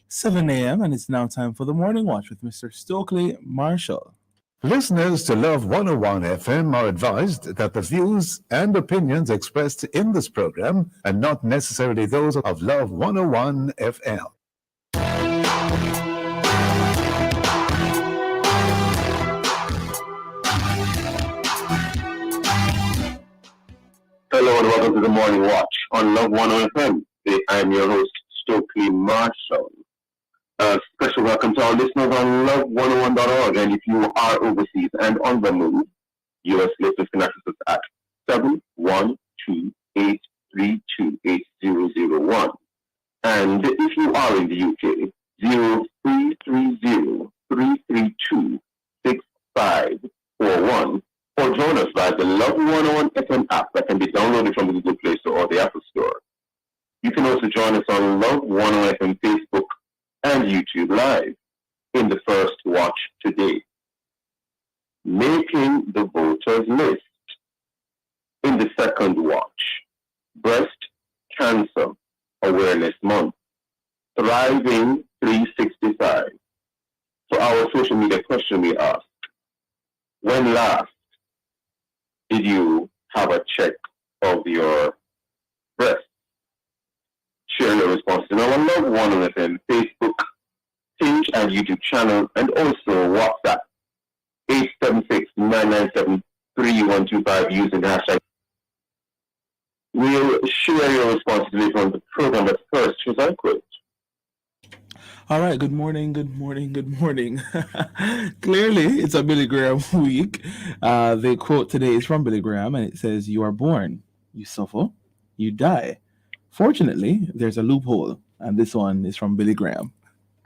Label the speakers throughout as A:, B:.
A: 7 a.m., and it's now time for the Morning Watch with Mr. Stokeley Marshall.
B: Listeners to Love 101 FM are advised that the views and opinions expressed in this program are not necessarily those of Love 101 FM.
C: Hello and welcome to the Morning Watch on Love 101 FM. I'm your host, Stokeley Marshall. A special welcome to our listeners on love101.org. And if you are overseas and on the move, US listeners can access us at 712-832-8001. And if you are in the UK, 0330-332-6541. Or join us via the Love 101 FM app that can be downloaded from the Google Play Store or the Apple Store. You can also join us on Love 101 FM Facebook and YouTube Live in the first watch today. Making the voters list. In the second watch, Breast Cancer Awareness Month. Thriving 365. For our social media question we asked, when last did you have a check of your breast? Share your responses in our Love 101 FM Facebook page and YouTube channel, and also WhatsApp 876-997-3125 using the hashtag. We'll share your responses later on the program, but first, here's our quote.
A: All right, good morning. Clearly, it's a Billy Graham week. The quote today is from Billy Graham, and it says, "You are born, you suffer, you die. Fortunately, there's a loophole," and this one is from Billy Graham.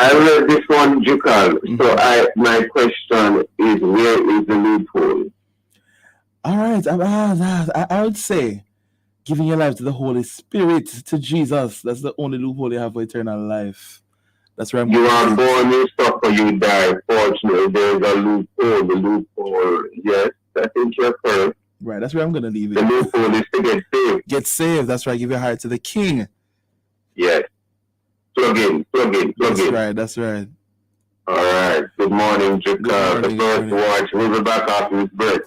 C: I read this one, Jukal. So my question is, where is the loophole?
A: All right, I would say giving your life to the Holy Spirit, to Jesus. That's the only loophole you have for eternal life. That's where
C: you are born, you suffer, you die. Fortunately, there's a loophole. The loophole, yes, I think you're correct.
A: Right, that's where I'm going to leave it.
C: The loophole is to get saved.
A: Get saved, that's right. Give your heart to the King.
C: Yes. Plug in.
A: That's right.
C: All right. Good morning, Jukka. The first watch. We'll be back after this break.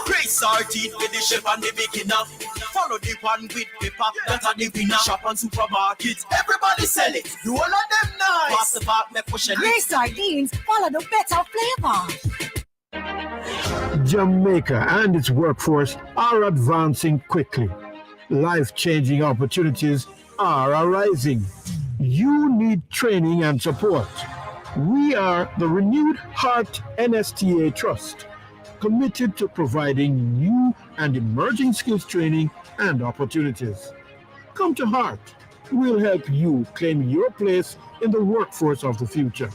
D: Great sardine with the chef and the beginner. Follow the one with pepper, that are the winner. Shop on supermarkets, everybody sell it. You all of them nice. Pass the back, me push it.
E: Great sardines, follow the better flavor.
F: Jamaica and its workforce are advancing quickly. Life-changing opportunities are arising. You need training and support. We are the Renewed Heart NSTA Trust, committed to providing new and emerging skills training and opportunities. Come to Heart. We'll help you claim your place in the workforce of the future.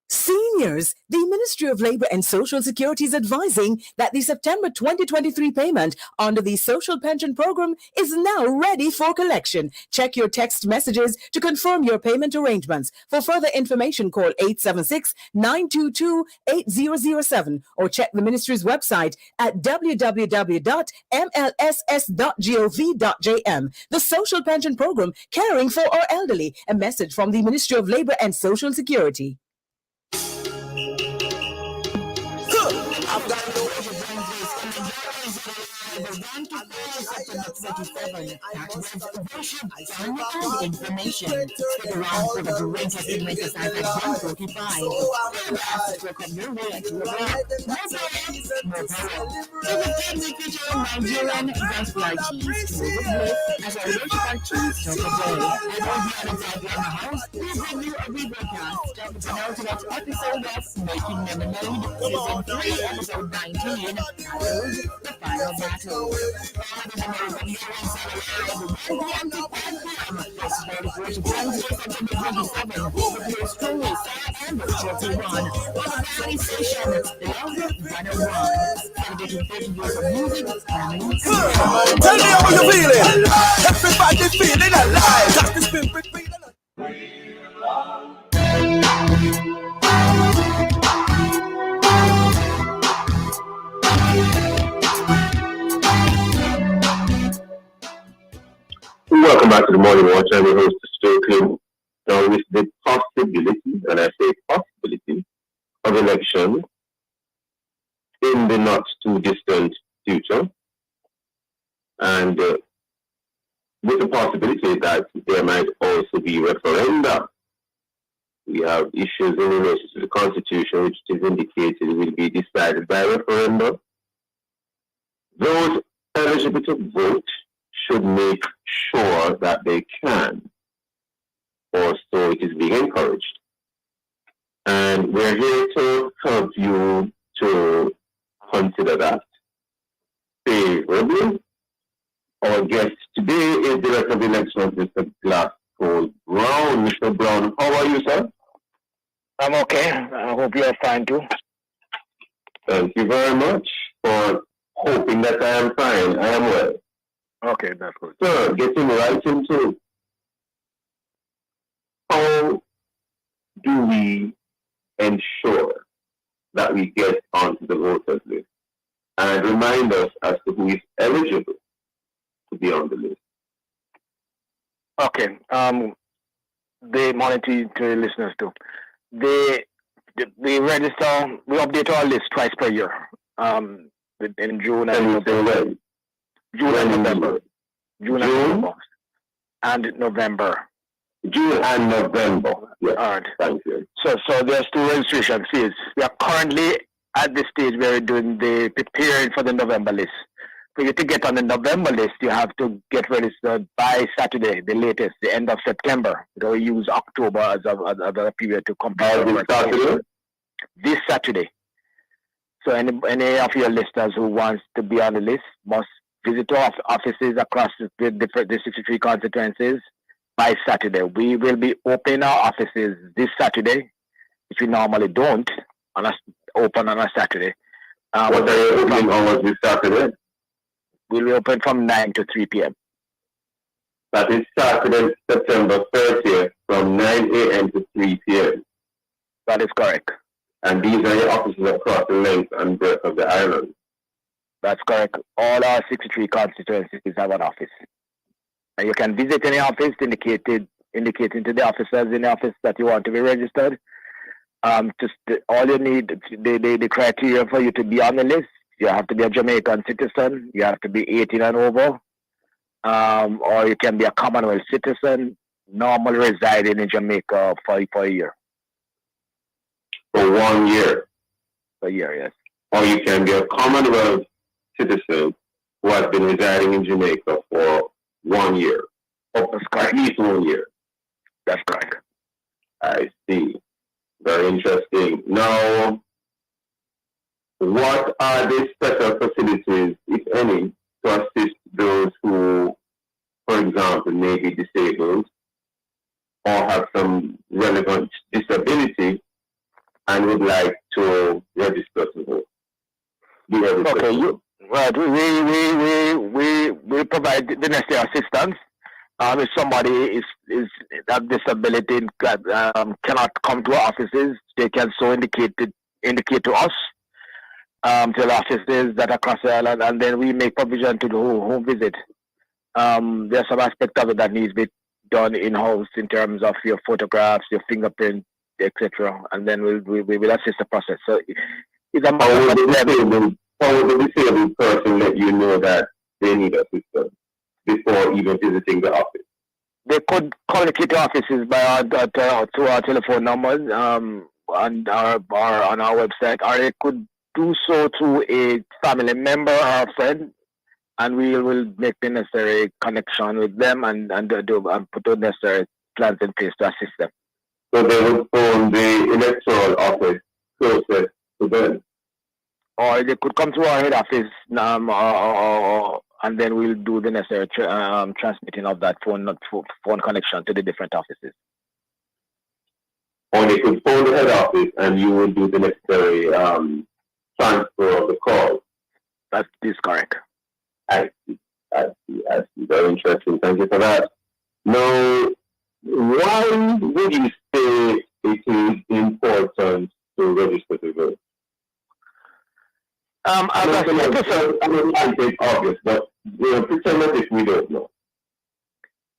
E: Seniors, the Ministry of Labour and Social Security is advising that the September 2023 payment under the Social Pension Program is now ready for collection. Check your text messages to confirm your payment arrangements. For further information, call 876-922-8007 or check the Ministry's website at www.mlss.gov.jm. The Social Pension Program, caring for our elderly. A message from the Ministry of Labour and Social Security.
G: I've got no information. Stick around for the great segment of Sci-Fi 145. Welcome your way to the Nigerian gospel artists to the as our worship artists of the day. And on the other side in the house, we bring you a rebroadcast of the penultimate episode of Making Lemonade, Season 3, Episode 19, titled The Final Battle. September 21. On a Friday session, Love 101. Celebrating 30 years of music, harmony,
D: Tell me how you feeling. Everybody feeling alive. That's the spirit feeling.
C: Welcome back to the Morning Watch. I'm your host, Stokeley. Now, with the possibility, and I say possibility, of election in the not too distant future, and with the possibility that there might also be referenda. We have issues in relation to the Constitution, which is indicated will be decided by referendum. Those eligible to vote should make sure that they can, or so it is being encouraged. And we're here to help you to consider that favorably. Our guest today is Director of Elections, Mr. Glasgow Brown. Mr. Brown, how are you, sir?
H: I'm okay. I hope you're fine too.
C: Thank you very much for hoping that I am fine. I am well.
H: Okay, that's good.
C: Sir, getting right into how do we ensure that we get onto the voters list, and remind us as to who is eligible to be on the list.
H: Okay. The monitor to listeners too. We register. We update our list twice per year. In June and November. June and November. June and November. And November.
C: June and November. Yes.
H: All right.
C: Thank you.
H: So there's two registration fees. We are currently at the stage where we're doing the preparing for the November list. For you to get on the November list, you have to get registered by Saturday, the latest, the end of September. We use October as a period to complete. This Saturday. So any of your listeners who wants to be on the list must visit our offices across the 63 constituencies by Saturday. We will be opening our offices this Saturday, which we normally don't open on a Saturday.
C: What are you opening hours this Saturday?
H: We'll be open from 9 to 3 p.m.
C: That is Saturday, September 30th, from 9 a.m. to 3 p.m.
H: That is correct.
C: And these are your offices across the length and breadth of the island.
H: That's correct. All our 63 constituencies have an office. And you can visit any office indicating to the officers in the office that you want to be registered. All you need, the criteria for you to be on the list, you have to be a Jamaican citizen, you have to be 18 and over, or you can be a Commonwealth citizen, normally residing in Jamaica for a year.
C: For 1 year?
H: A year, yes.
C: Or you can be a Commonwealth citizen who has been residing in Jamaica for 1 year. That's correct. At least 1 year.
H: That's correct.
C: I see. Very interesting. Now, what are the special facilities, if any, to assist those who, for example, may be disabled or have some relevant disability and would like to register to vote?
H: Okay, right. We provide the necessary assistance. If somebody is have disability cannot come to our offices, they can so indicate to us, to the offices that are across the island, and then we make provision to the home visit. There's some aspect of it that needs to be done in-house in terms of your photographs, your fingerprint, etc. And then we will assist the process. So it's a
C: how would the disabled person let you know that they need assistance before even visiting the office?
H: They could communicate to offices by to our telephone numbers on our website, or they could do so to a family member or a friend, and we will make the necessary connection with them and put the necessary plans in place to assist them.
C: So they would phone the electoral office closest to them?
H: Or they could come to our head office, and then we'll do the necessary transmitting of that phone connection to the different offices.
C: or they could phone the head office and you would do the necessary transfer of the call.
H: That is correct.
C: I see. Very interesting. Thank you for that. Now, why would you say it is important to register to vote?
H: As a citizen,
C: I think obvious, but pretend as if we don't know.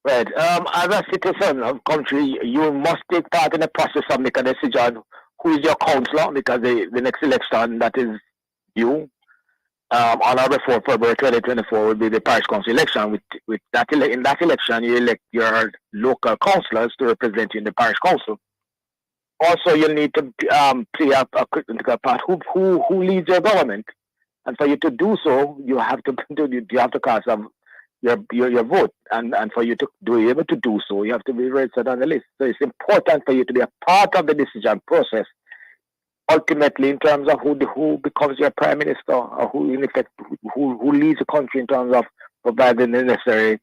H: right. As a citizen of country, you must take part in the process of making a decision who is your councillor, because the next election that is due on or before February 2024 will be the parish council election. With that in that election, you elect your local councillors to represent you in the parish council. Also, you need to play a critical part. Who leads your government? And for you to do so, you have to cast your vote, and for you to be able to do so, you have to be registered on the list. So it's important for you to be a part of the decision process. Ultimately, in terms of who becomes your prime minister, or who in effect who leads the country in terms of providing the necessary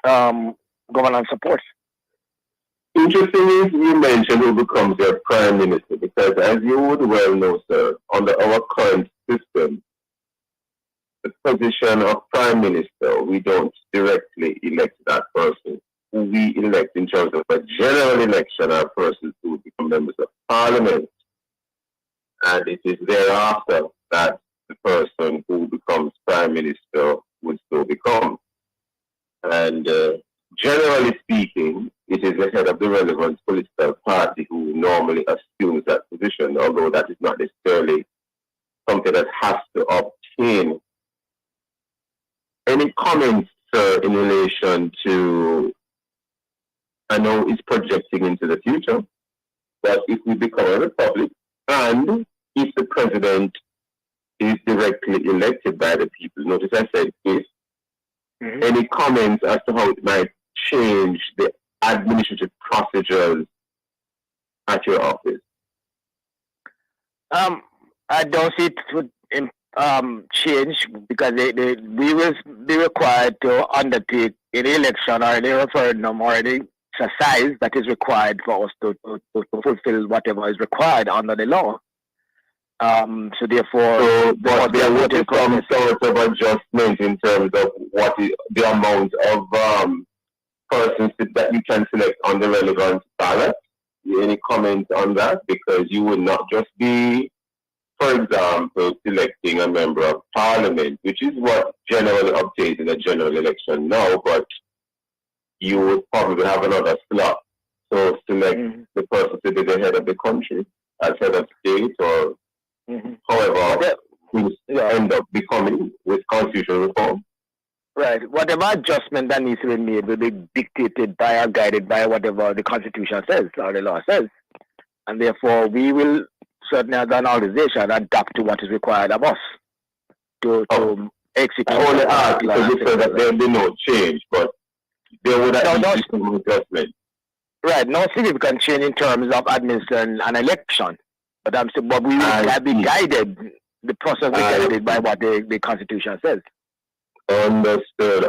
H: governance support.
C: Interesting is you mentioned who becomes your prime minister, because as you would well know, sir, under our current system, the position of prime minister, we don't directly elect that person. Who we elect in terms of a general election are persons who become members of parliament. And it is thereafter that the person who becomes prime minister would still become. And generally speaking, it is the head of the relevant political party who normally assumes that position, although that is not necessarily something that has to obtain. Any comments, sir, in relation to, I know it's projecting into the future, but if we become a republic, and if the president is directly elected by the people, notice I said if, any comments as to how it might change the administrative procedures at your office?
H: I don't see it would change, because we will be required to undertake any election or any referendum or any exercise that is required for us to fulfill whatever is required under the law. So therefore,
C: but there would be some sort of adjustment in terms of what is the amount of persons that you can select on the relevant ballot. Any comments on that? Because you would not just be, for example, selecting a member of parliament, which is what generally obtains in a general election now, but you would probably have another slot. So select the person to be the head of the country as head of state, or however who end up becoming with constitutional reform.
H: Right. Whatever adjustment that needs to be made will be dictated by or guided by whatever the Constitution says or the law says. And therefore, we will certainly, as an organization, adapt to what is required of us to execute.
C: I only ask because you said that there will be no change, but there would be some adjustment.
H: Right. No significant change in terms of administering an election. But we will be guided, the process will be guided by what the Constitution says.
C: Understood.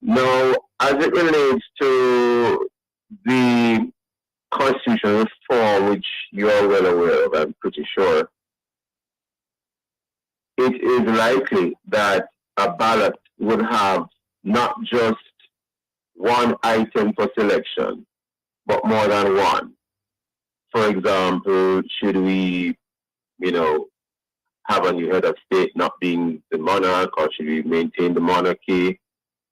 C: Now, as it relates to the constitutional reform, which you are well aware of, I'm pretty sure, it is likely that a ballot would have not just one item for selection, but more than one. For example, should we, have a new head of state not being the monarch, or should we maintain the monarchy?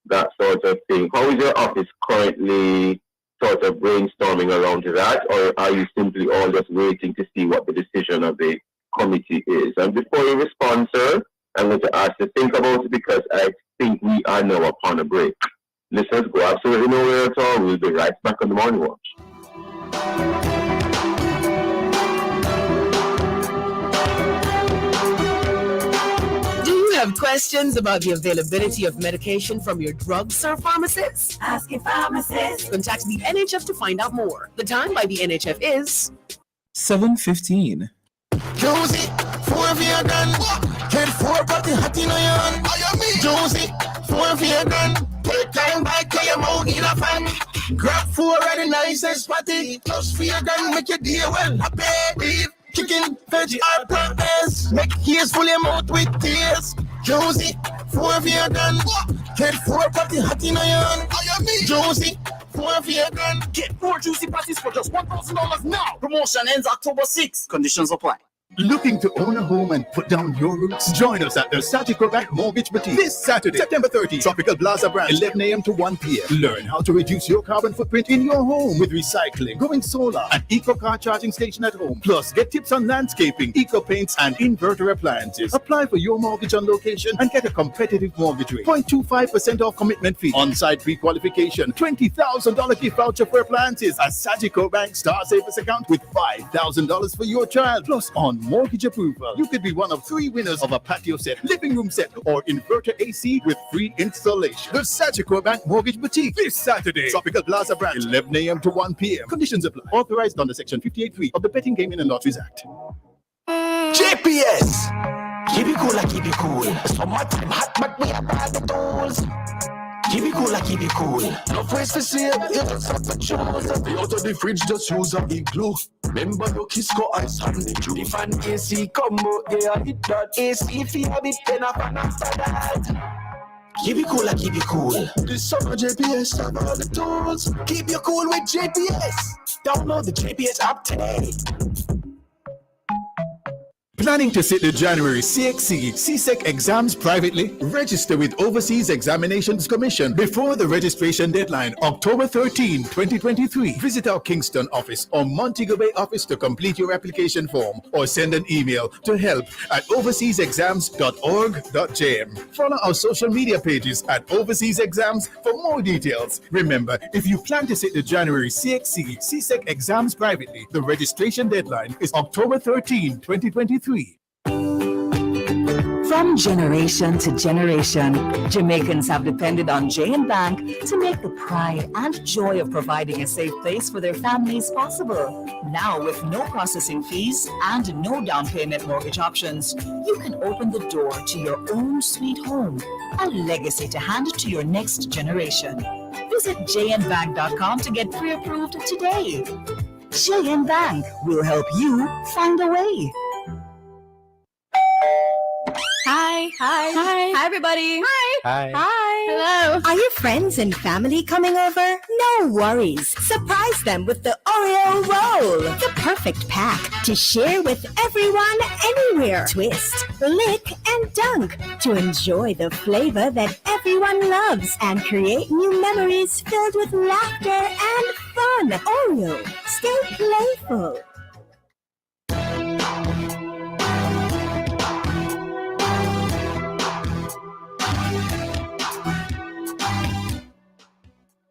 C: That sort of thing. How is your office currently sort of brainstorming around that, or are you simply all just waiting to see what the decision of the committee is? And before you respond, sir, I'm going to ask you to think about it, because I think we are now upon a break. Listeners, go absolutely nowhere at all. We'll be right back on the Morning Watch.
E: Have questions about the availability of medication from your drugstore pharmacist?
I: Ask your pharmacist.
E: Contact the NHF to find out more. The time by the NHF is
A: 7:15.
D: Josie, 4 of your gun. Head 4 but the hot in your hand. Josie, 4 of your gun. Take time by your mouth in a fan. Grab 4 of the nicest patty. Plus for your gun, make your day well. Happy beef, chicken, veggie, or plant-based. Make ears full your mouth with tears. Josie, 4 for your gun. Get 4 patty hot in iron. Josie, 4 for your gun. Get 4 juicy patties for just $1,000 now. Promotion ends October 6th. Conditions apply.
I: Looking to own a home and put down your roots? Join us at the Sagicor Bank Mortgage Boutique this Saturday, September 30, Tropical Plaza branch, 11 a.m. to 1 p.m. Learn how to reduce your carbon footprint in your home with recycling, going solar, and eco car charging station at home. Plus, get tips on landscaping, eco paints, and inverter appliances. Apply for your mortgage on location and get a competitive mortgage rate. 0.25% off commitment fee, on-site pre-qualification, $20,000 gift voucher for appliances, a Sagicor Bank Star Savers account with $5,000 for your child. Plus, on mortgage approval, you could be one of 3 winners of a patio set, living room set, or inverter AC with free installation. The Sagicor Bank Mortgage Boutique this Saturday, Tropical Plaza branch, 11 a.m. to 1 p.m. Conditions apply. Authorized under Section 58(3) of the Betting, Gaming and Lotteries Act.
D: GPS. Keep it cool, keep it cool. Summertime hot, but we have all the tools. Keep it cool. No place to see it, it's up the choose. The out of the fridge, just use a big glue. Remember your Kisco ice on the juice. The fan AC combo, yeah, hit that AC if you have it, then up and after that. Keep it cool. This summer JPS have all the tools. Keep you cool with JPS. Download the JPS app today.
I: Planning to sit the January CXC CSEC exams privately? Register with Overseas Examinations Commission before the registration deadline, October 13, 2023. Visit our Kingston office or Montego Bay office to complete your application form or send an email to help@overseasexams.org.jm. Follow our social media pages at Overseas Exams for more details. Remember, if you plan to sit the January CXC CSEC exams privately, the registration deadline is October 13, 2023.
E: From generation to generation, Jamaicans have depended on J&B Bank to make the pride and joy of providing a safe place for their families possible. Now, with no processing fees and no down payment mortgage options, you can open the door to your own sweet home, a legacy to hand to your next generation. Visit jnbank.com to get pre-approved today. J&B Bank will help you find a way.
J: Hi, everybody.
K: Hi.
J: Hello.
L: Are your friends and family coming over? No worries. Surprise them with the Oreo roll. The perfect pack to share with everyone anywhere. Twist, lick, and dunk to enjoy the flavor that everyone loves and create new memories filled with laughter and fun. Oreo, stay playful.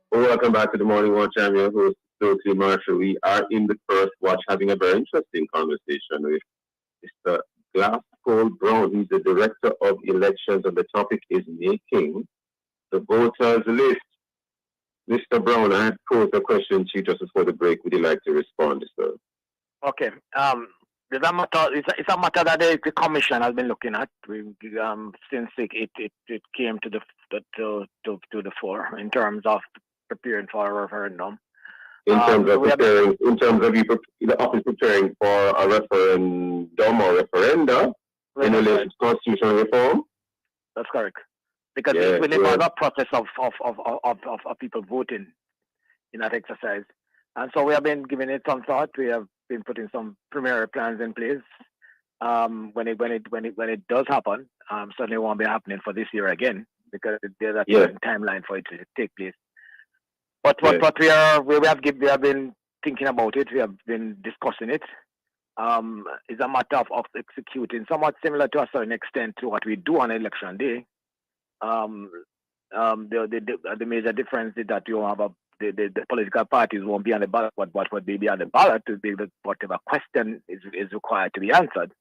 C: Welcome back to the Morning Watch. I'm your host, Stokeley Marshall. We are in the first watch having a very interesting conversation with Mr. Glasgow Brown. He's the Director of Elections, and the topic is making the voters list. Mr. Brown, I had posed a question to you just before the break. Would you like to respond, sir?
H: Okay. It's a matter that the commission has been looking at since it came to the fore in terms of preparing for a referendum.
C: The office preparing for a referendum or referenda in relation to constitutional reform.
H: That's correct. Because it's really about the process of people voting in that exercise. And so we have been giving it some thought. We have been putting some preliminary plans in place. When it does happen, certainly won't be happening for this year again, because there's a certain timeline for it to take place. But we have been thinking about it. We have been discussing it. It's a matter of executing, somewhat similar to a certain extent to what we do on election day. The major difference is that you have the political parties won't be on the ballot. What would be on the ballot is whatever question is required to be answered.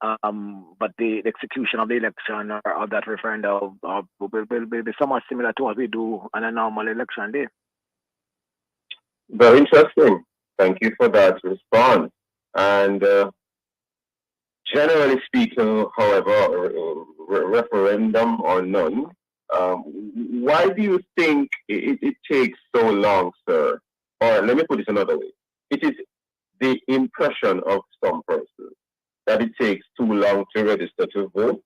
H: But the execution of the election or of that referendum will be somewhat similar to what we do on a normal election day.
C: Very interesting. Thank you for that response. And generally speaking, however, referendum or none, Why do you think it takes so long, sir? Or let me put it another way. It is the impression of some persons that it takes too long to register to vote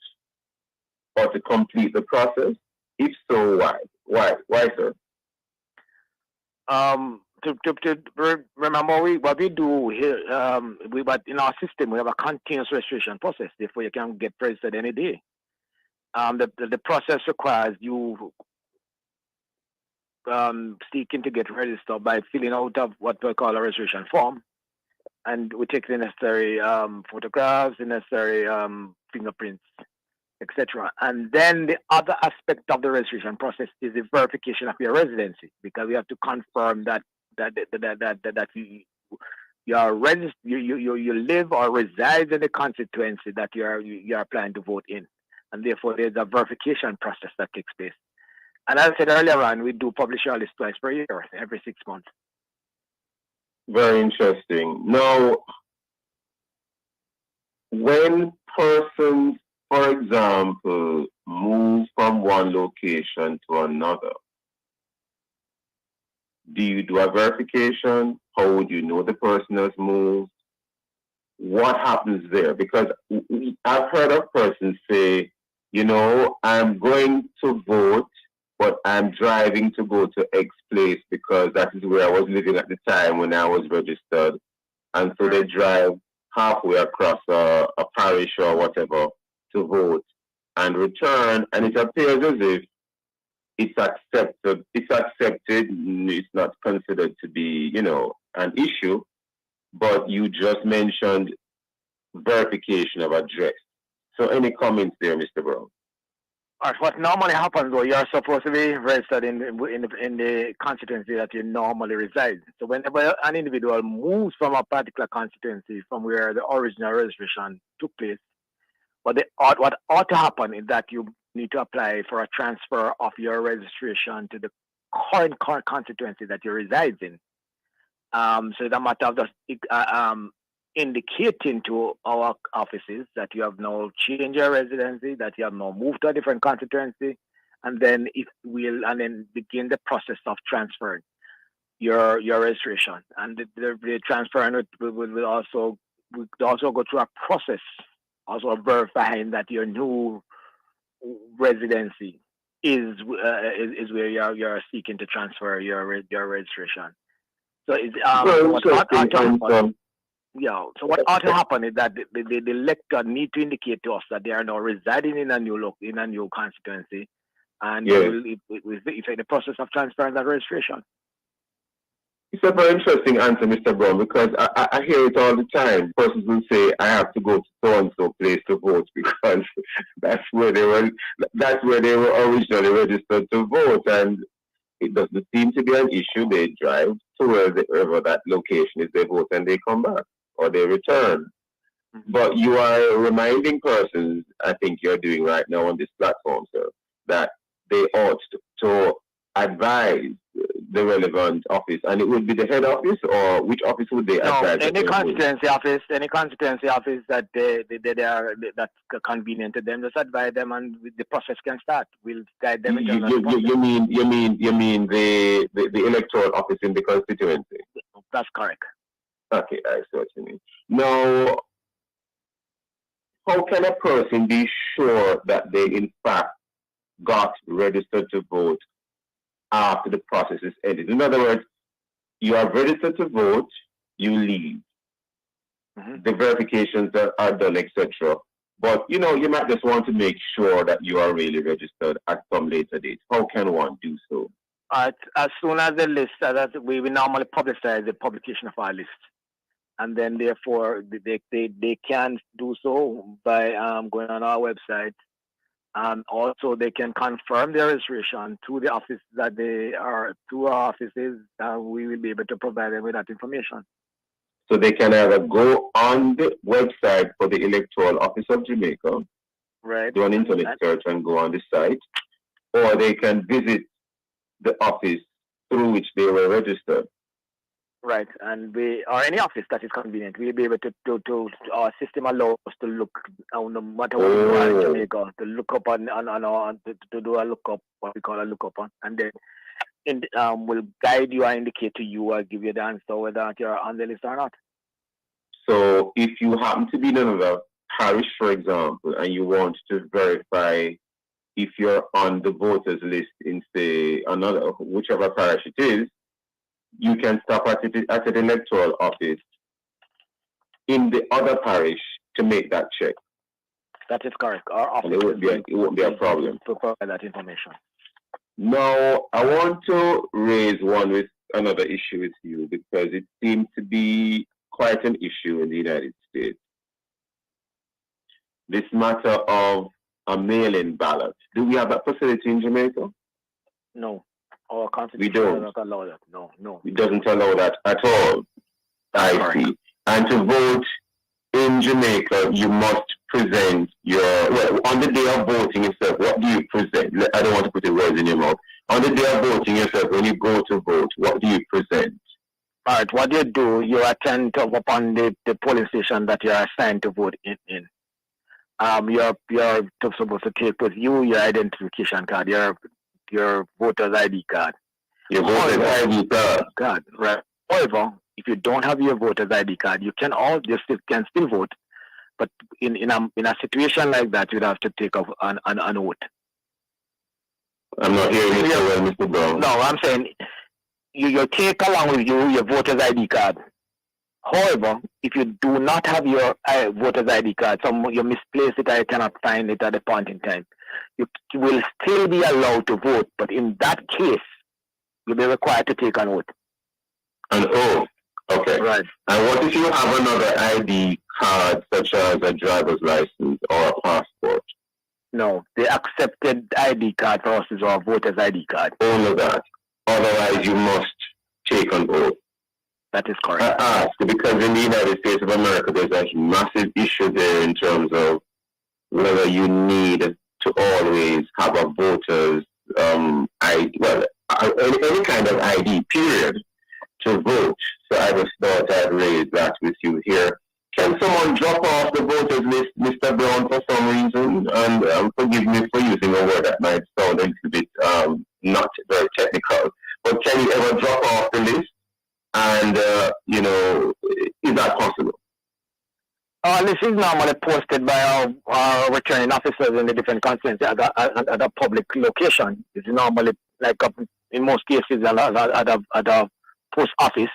C: or to complete the process. If so, why? Why, sir?
H: Remember what we do here, but in our system we have a continuous registration process. Therefore, you can get registered any day. The process requires you seeking to get registered by filling out of what we call a registration form, and we take the necessary photographs, the necessary fingerprints, etc. And then the other aspect of the registration process is the verification of your residency, because we have to confirm that you are registered, you live or reside in the constituency that you are planning to vote in, and therefore there's a verification process that takes place. And as I said earlier on, we do publish our list twice per year, every 6 months.
C: Very interesting. Now, when persons, for example, move from one location to another, do you do a verification? How would you know the person has moved? What happens there? Because I've heard of persons say, I'm going to vote, but I'm driving to go to X place because that is where I was living at the time when I was registered. And so they drive halfway across a parish or whatever to vote and return, and it appears as if it's accepted. It's not considered to be, an issue, but you just mentioned verification of address. So any comments there, Mr. Brown?
H: All right, what normally happens, though, you're supposed to be registered in the constituency that you normally reside. So whenever an individual moves from a particular constituency from where the original registration took place, what ought to happen is that you need to apply for a transfer of your registration to the current constituency that you reside in. So it's a matter of just indicating to our offices that you have now changed your residency, that you have now moved to a different constituency, and then begin the process of transferring your registration. And the transfer will also go through a process, also verifying that your new residency is where you're seeking to transfer your registration. So it's so what ought to happen is that the elector need to indicate to us that they are now residing in a new constituency, and we take the process of transferring that registration.
C: It's a very interesting answer, Mr. Brown, because I hear it all the time. Persons will say, I have to go to so-and-so place to vote because that's where they were originally registered to vote, and it doesn't seem to be an issue. They drive to wherever that location is, they vote, and they come back or they return. But you are reminding persons, I think you're doing right now on this platform, sir, that they ought to advise the relevant office, and it would be the head office, or which office would they advise?
H: Any constituency office that that's convenient to them, just advise them, and the process can start. We'll guide them into
C: you mean the electoral office in the constituency?
H: That's correct.
C: Okay, I see what you mean. Now, how can a person be sure that they in fact got registered to vote after the process is ended? In other words, you are registered to vote, you leave. The verifications are done, etc. But you might just want to make sure that you are really registered at some later date. How can one do so?
H: As soon as the list, we normally publicize the publication of our list, and then therefore they can do so by going on our website. Also, they can confirm their registration to the office that they are, to our offices, and we will be able to provide them with that information.
C: So they can either go on the website for the Electoral Office of Jamaica,
H: right,
C: do an internet search and go on the site, or they can visit the office through which they were registered.
H: Right, and we or any office that is convenient, we'll be able to our system allows us to look no matter what you are in Jamaica, to look up on to do a lookup, what we call a lookup on, and then will guide you and indicate to you or give you the answer whether you're on the list or not.
C: So if you happen to be in another parish, for example, and you want to verify if you're on the voters list in, say, another, whichever parish it is, you can stop at the electoral office in the other parish to make that check.
H: That is correct. Our office
C: and it won't be a problem
H: to provide that information.
C: Now, I want to raise one with another issue with you because it seems to be quite an issue in the United States. This matter of a mail-in ballot. Do we have that facility in Jamaica?
H: No. Our constitution does not allow that. No.
C: It doesn't allow that at all. I see. And to vote in Jamaica, you must present on the day of voting yourself, what do you present? I don't want to put the words in your mouth. On the day of voting yourself, when you go to vote, what do you present?
H: All right, what you do, you attend upon the polling station that you are assigned to vote in. You're supposed to take with you your identification card, your voter's ID card.
C: Your voter's ID
H: card, right. However, if you don't have your voter's ID card, you can still vote. But in a situation like that, you'd have to take off an oath.
C: I'm not hearing you so well, Mr. Brown.
H: No, I'm saying you take along with you your voter's ID card. However, if you do not have your voter's ID card, you misplace it, I cannot find it at the point in time, you will still be allowed to vote. But in that case, you'll be required to take an oath.
C: An oath? Okay.
H: Right.
C: And what if you have another ID card, such as a driver's license or a passport?
H: No, the accepted ID card for us is our voter's ID card.
C: Only that. Otherwise, you must take an oath.
H: That is correct.
C: I ask because in the United States of America, there's a massive issue there in terms of whether you need to always have a voter's ID, any kind of ID, period, to vote. So I just thought I'd raise that with you here. Can someone drop off the voters list, Mr. Brown, for some reason? And forgive me for using a word that might sound a little bit not very technical. But can you ever drop off the list? And, is that possible?
H: This is normally posted by our returning officers in the different constituencies at a public location. It's normally, in most cases, at a post office.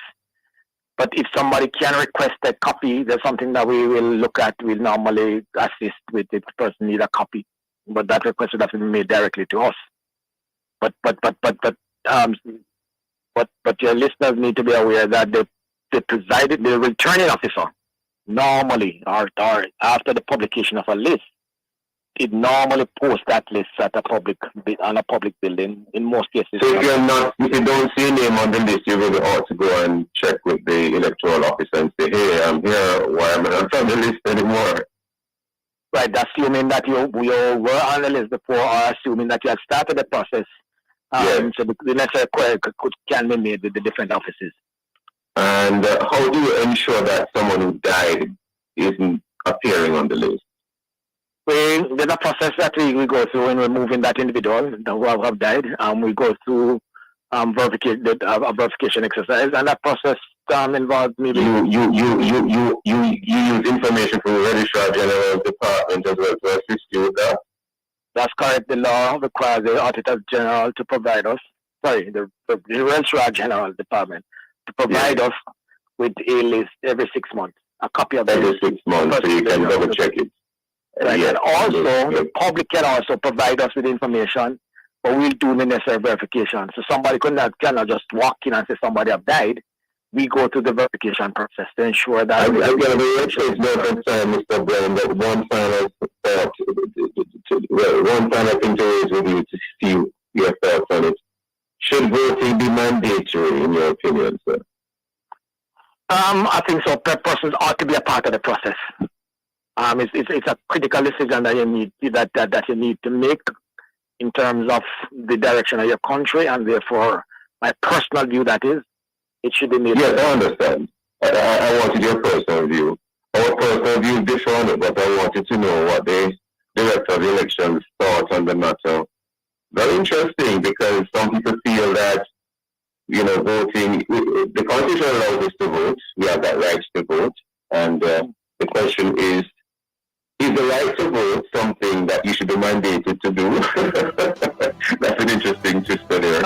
H: But if somebody can request a copy, there's something that we will look at. We'll normally assist with if the person need a copy. But that request would have to be made directly to us. But your listeners need to be aware that the returning officer normally, or after the publication of a list, it normally posts that list on a public building in most cases.
C: So if you don't see a name on the list, you really ought to go and check with the electoral officer and say, hey, I'm here, why am I not on the list anymore?
H: Right, assuming that you were on the list before, or assuming that you have started the process.
C: Yes.
H: So the necessary query can be made with the different offices.
C: And how do you ensure that someone who died isn't appearing on the list?
H: There's a process that we go through when we're moving that individual who have died. We go through a verification exercise, and that process involves maybe
C: you use information from the Registrar General's Department as well to assist you with that.
H: That's correct. The law requires the Auditor General to provide us. The Registrar General Department to provide us with a list every 6 months, a copy of
C: every 6 months, so you can double check it.
H: Right. And also, the public can also provide us with information, but we'll do the necessary verification. So somebody cannot just walk in and say somebody have died. We go through the verification process to ensure that...
C: Again, the actually no concern, Mr. Brown, but one final thing to raise with you to see your thoughts on it. Should voting be mandatory, in your opinion, sir?
H: I think so. Persons ought to be a part of the process. It's a critical decision that you need to make in terms of the direction of your country, and therefore, my personal view that is, It should be made.
C: Yes, I understand. I wanted your personal view. Our personal view differ on it, but I wanted to know what the Director of the Elections thought on the matter. Very interesting, because some people feel that, voting, the Constitution allows us to vote. We have that right to vote. And the question is the right to vote something that you should be mandated to do? That's an interesting twist there.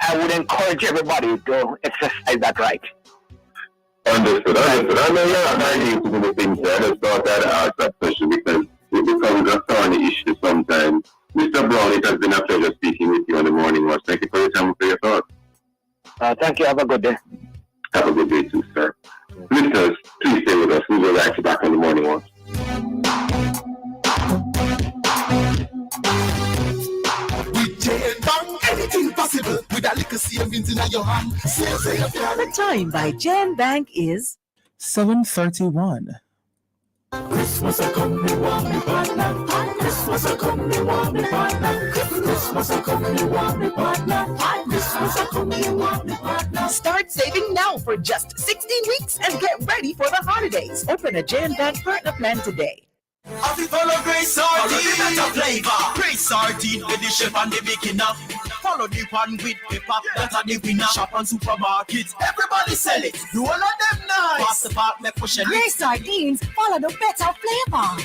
H: I would encourage everybody to exercise that right.
C: Understood. I mean, yeah, I need to do the things there. I just thought I'd ask that question because it becomes a thorny issue sometimes. Mr. Brown, it has been a pleasure speaking with you on the morning watch. Thank you for your time and for your thoughts.
H: Thank you. Have a good day.
C: Have a good day too, sir. Listeners, please stay with us. We will be back on the morning watch.
D: Anything possible with a little savings in your hand.
E: The time by Jan Bank is
A: 7:31.
D: Christmas a come, me want me partner. Christmas a come, me want me partner. Christmas a come, me want me partner. Christmas a come, me want me partner.
E: Start saving now for just 16 weeks and get ready for the holidays. Open a Jan Bank partner plan today.
D: I follow Grace Sardine, better flavor. Grace Sardine with the chef and the beginner. Follow the one with pepper, that are the winner. Shop on supermarkets, everybody sell it. Do all of them nice. Pass the part, me push it.
E: Grace Sardines, follow the better flavor.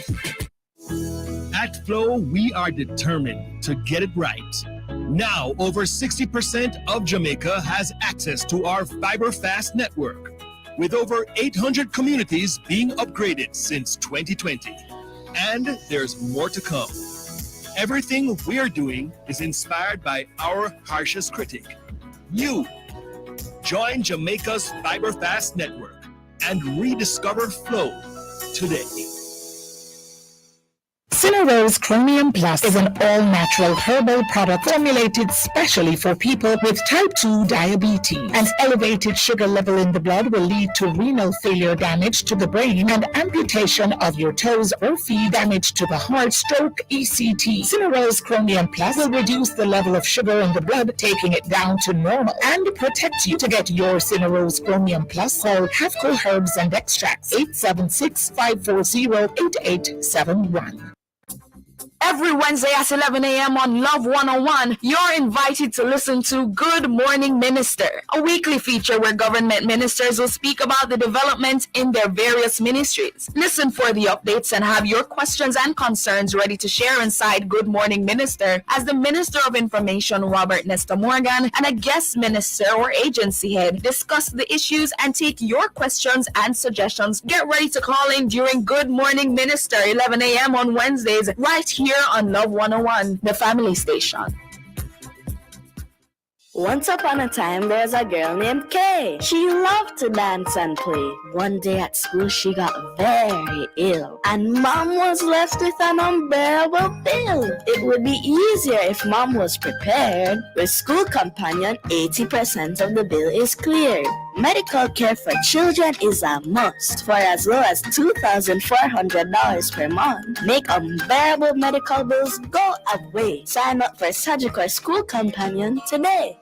K: At Flow, we are determined to get it right. Now, over 60% of Jamaica has access to our Fiber Fast network, with over 800 communities being upgraded since 2020. And there's more to come. Everything we're doing is inspired by our harshest critic, you. Join Jamaica's Fiber Fast network and rediscover Flow today.
M: Cinerose Chromium Plus is an all-natural herbal product formulated specially for people with type 2 diabetes. An elevated sugar level in the blood will lead to renal failure, damage to the brain, and amputation of your toes or feet, damage to the heart, stroke, ECT. Cinerose Chromium Plus will reduce the level of sugar in the blood, taking it down to normal, and protect you. To get your Cinerose Chromium Plus, call Havco Herbs and Extracts, 876-540-8871.
N: Every Wednesday at 11 a.m. on Love 101, you're invited to listen to Good Morning Minister, a weekly feature where government ministers will speak about the development in their various ministries. Listen for the updates and have your questions and concerns ready to share inside Good Morning Minister as the Minister of Information, Robert Nesta Morgan, and a guest minister or agency head discuss the issues and take your questions and suggestions. Get ready to call in during Good Morning Minister, 11 a.m. on Wednesdays, right here on Love 101, the family station.
O: Once upon a time, there was a girl named Kay. She loved to dance and play. One day at school, she got very ill, and Mom was left with an unbearable bill. It would be easier if Mom was prepared. With School Companion, 80% of the bill is cleared. Medical care for children is a must for as low as $2,400 per month. Make unbearable medical bills go away. Sign up for Sagicor School Companion today.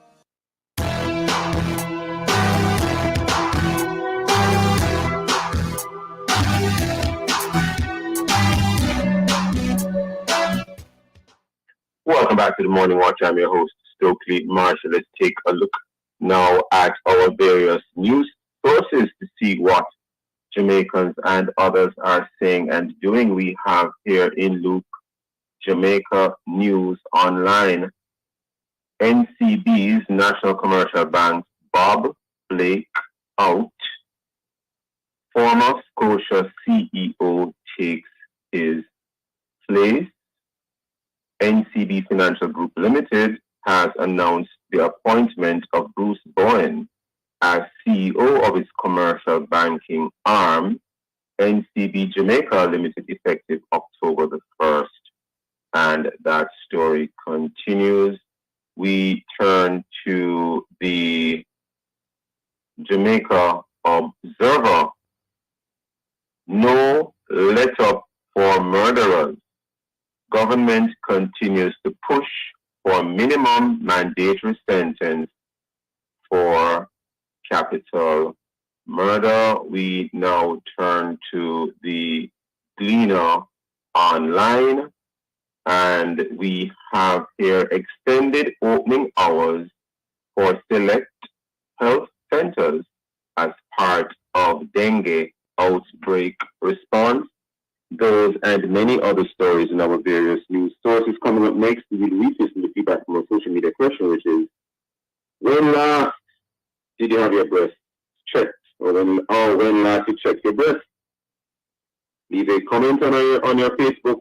C: Welcome back to the Morning Watch. I'm your host, Stokeley Marshall. Let's take a look now at our various news sources to see what Jamaicans and others are saying and doing. We have here in Luke, Jamaica News Online. NCB's National Commercial Bank Bob Blake out. Former Scotia CEO takes his place. NCB Financial Group Limited has announced the appointment of Bruce Bowen as CEO of its commercial banking arm, NCB Jamaica Limited, effective October the 1st. And that story continues. We turn to the Jamaica Observer. No let-up for murderers. Government continues to push for minimum mandatory sentence for capital murder. We now turn to the Gleaner online, and we have here extended opening hours for select health centers as part of dengue outbreak response. Those and many other stories in our various news sources. Coming up next, we will listen to feedback from our social media question, which is, when last did you have your breast checked? Or when last you checked your breast? Leave a comment on your Facebook,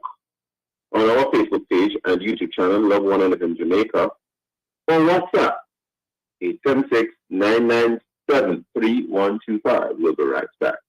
C: on our Facebook page and YouTube channel, Love One FM Jamaica, or WhatsApp 876-997-3125. We'll be right back.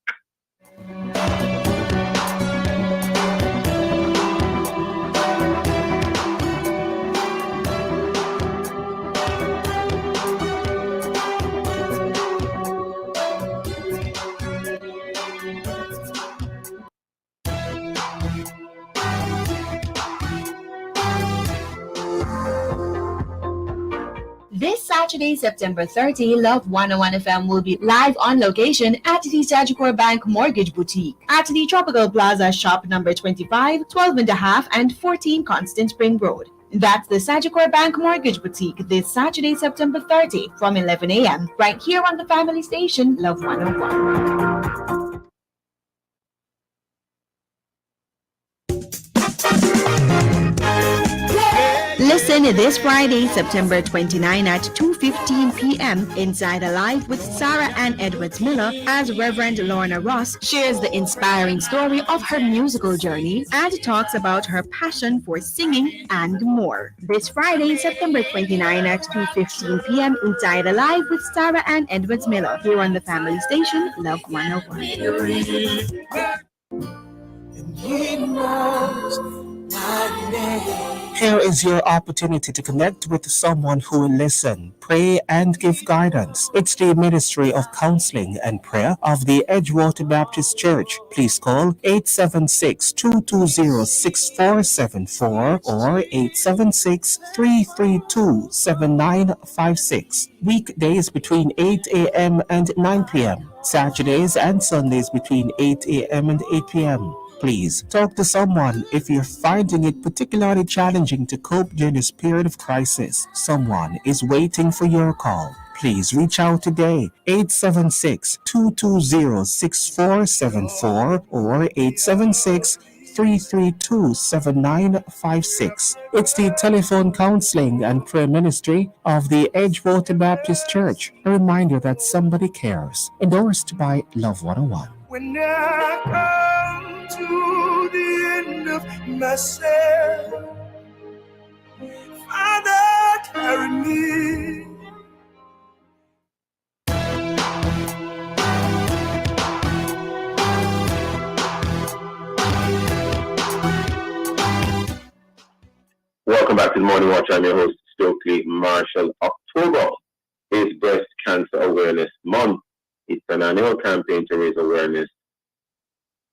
P: This Saturday, September 30, Love 101 FM will be live on location at the Sagicor Bank Mortgage Boutique at the Tropical Plaza Shop number 25, 12 and a half, and 14 Constant Spring Road. That's the Sagicor Bank Mortgage Boutique this Saturday, September 30 from 11 a.m. right here on the family station, Love 101. Listen this Friday, September 29 at 2:15 p.m. Inside Alive with Sarah Ann Edwards Miller as Reverend Lorna Ross shares the inspiring story of her musical journey and talks about her passion for singing and more. This Friday, September 29 at 2:15 p.m. Inside Alive with Sarah Ann Edwards Miller here on the family station, Love 101.
Q: He knows my name.
R: Here is your opportunity to connect with someone who will listen, pray, and give guidance. It's the Ministry of Counseling and Prayer of the Edgewater Baptist Church. Please call 876-220-6474 or 876-332-7956. Weekdays between 8 a.m. and 9 p.m. Saturdays and Sundays between 8 a.m. and 8 p.m. Please talk to someone if you're finding it particularly challenging to cope during this period of crisis. Someone is waiting for your call. Please reach out today, 876-220-6474 or 876-332-7956. It's the Telephone Counseling and Prayer Ministry of the Edgewater Baptist Church. A reminder that somebody cares. Endorsed by Love 101.
Q: When I come to the end of myself, Father, carry me.
C: Welcome back to the Morning Watch. I'm your host, Stokeley Marshall. October is Breast Cancer Awareness Month. It's an annual campaign to raise awareness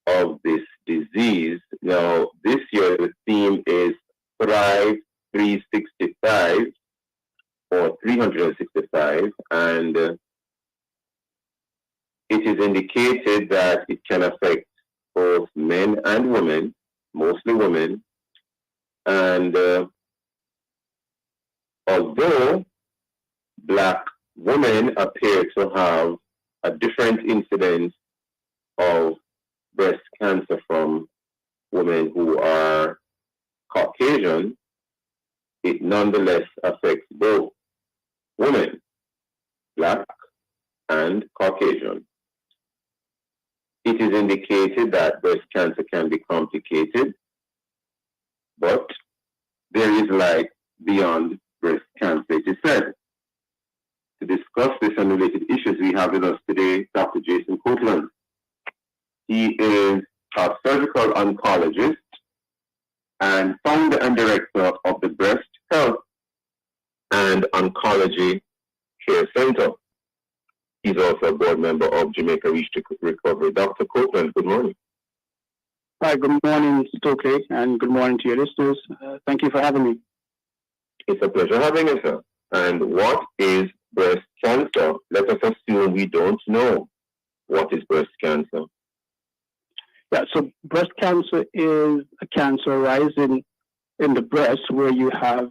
C: of this disease. Now, this year the theme is Thrive 365 or 365, and it is indicated that it can affect both men and women, mostly women, and although Black women appear to have a different incidence of breast cancer from women who are Caucasian, it nonetheless affects both women, Black and Caucasian. It is indicated that breast cancer can be complicated, but there is light beyond breast cancer, it is said. To discuss this and related issues, we have with us today Dr. Jason Copeland. He is a surgical oncologist and founder and director of the Breast Health and Oncology Care Center. He's also a board member of Jamaica Reach to Recovery. Dr. Copeland, good morning.
S: Hi, good morning, Stokeley, and good morning to your listeners. Thank you for having me.
C: It's a pleasure having you, sir. And what is breast cancer. Let us assume we don't know what is breast cancer.
S: Yeah, so breast cancer is a cancer arising in the breast where you have